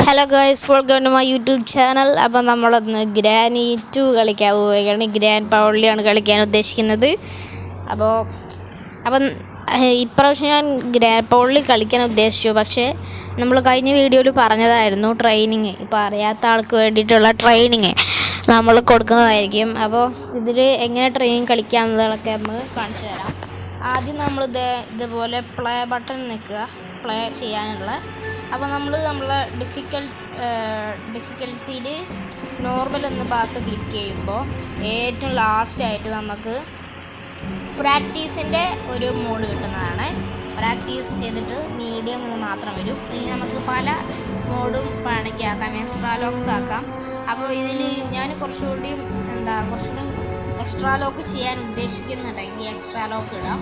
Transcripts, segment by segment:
Hello guys, welcome to my YouTube channel. അപ്പം നമ്മളൊന്ന് granny 2 കളിക്കാൻ പോവുകയാണ്. ഗ്രാൻഡ് പവർലിയാണ് കളിക്കാൻ ഉദ്ദേശിക്കുന്നത്. അപ്പം ഇപ്രാവശ്യം ഞാൻ ഗ്രാൻഡ് പവർലി കളിക്കാൻ ഉദ്ദേശിച്ചു. പക്ഷേ നമ്മൾ കഴിഞ്ഞ വീഡിയോയിൽ പറഞ്ഞതായിരുന്നു ട്രെയിനിങ്, ഇപ്പോൾ അറിയാത്ത ആൾക്ക് വേണ്ടിയിട്ടുള്ള ട്രെയിനിങ് നമ്മൾ കൊടുക്കുന്നതായിരിക്കും. അപ്പോൾ ഇതിൽ എങ്ങനെ ട്രെയിനിങ് കളിക്കാമെന്നതൊക്കെ നമുക്ക് കാണിച്ചു തരാം. ആദ്യം നമ്മൾ ഇതുപോലെ പ്ലേ ബട്ടൺ നിൽക്കുക, പ്ലേ ചെയ്യാനുള്ള. അപ്പോൾ നമ്മൾ നമ്മളെ ഡിഫിക്കൽറ്റിയിൽ നോർമൽ എന്ന ഭാഗത്ത് ക്ലിക്ക് ചെയ്യുമ്പോൾ ഏറ്റവും ലാസ്റ്റായിട്ട് നമുക്ക് പ്രാക്ടീസിൻ്റെ ഒരു മോഡ് കിട്ടുന്നതാണ്. പ്രാക്ടീസ് ചെയ്തിട്ട് മീഡിയം എന്ന് മാത്രം വരും. ഇനി നമുക്ക് പല മോഡും പണിക്കാക്കാം, എക്സ്ട്രാ ലോക്സ് ആക്കാം. അപ്പോൾ ഇതിൽ ഞാൻ കുറച്ചുകൂടി എക്സ്ട്രാ ലോക്ക് ചെയ്യാൻ ഉദ്ദേശിക്കുന്നുണ്ടെങ്കിൽ എക്സ്ട്രാ ലോക്ക് ഇടാം.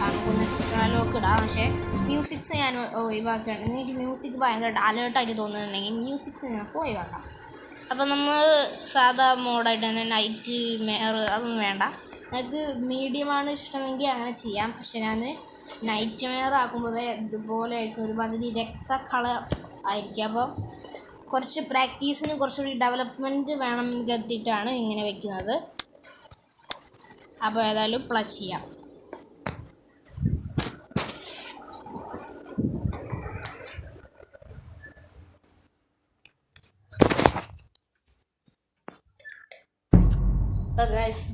നമുക്കൊന്ന് എക്സ്ട്രാ ലോക്ക് ഇടാം. പക്ഷേ മ്യൂസിക്സ് ഞാൻ ഒഴിവാക്കുകയാണ്. എനിക്ക് മ്യൂസിക് ഭയങ്കര അലേർട്ടായിട്ട് തോന്നുന്നുണ്ടെങ്കിൽ മ്യൂസിക്സ് നിങ്ങൾക്ക് ഒഴിവാക്കാം. അപ്പോൾ നമ്മൾ സാധാ മോഡായിട്ട് തന്നെ നൈറ്റ് മെയർ അതൊന്നും വേണ്ട. നിങ്ങൾക്ക് മീഡിയമാണ് ഇഷ്ടമെങ്കിൽ അങ്ങനെ ചെയ്യാം. പക്ഷെ ഞാൻ നൈറ്റ് മെയർ ആക്കുമ്പോൾ ഇതുപോലെ ആയിരിക്കും, ഒരുമാതിരി കളർ ആയിരിക്കും. അപ്പോൾ കുറച്ച് പ്രാക്ടീസിന് കുറച്ചുകൂടി ഡെവലപ്മെൻറ്റ് വേണമെന്ന് കരുതിയിട്ടാണ് ഇങ്ങനെ വെക്കുന്നത്. അപ്പോൾ ഏതായാലും പ്ലേ ചെയ്യാം.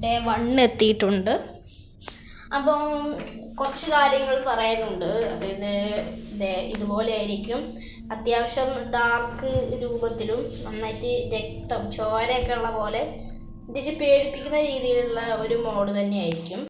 ഡേ 1 എത്തിയിട്ടുണ്ട്. അപ്പം കുറച്ച് കാര്യങ്ങൾ പറയാനുണ്ട്. അതായത് ഇതുപോലെ ആയിരിക്കും, അത്യാവശ്യം ഡാർക്ക് രൂപത്തിലും നന്നായിട്ട് ചോരയൊക്കെ ഉള്ള പോലെ പേടിപ്പിക്കുന്ന രീതിയിലുള്ള ഒരു മോഡ് തന്നെയായിരിക്കും.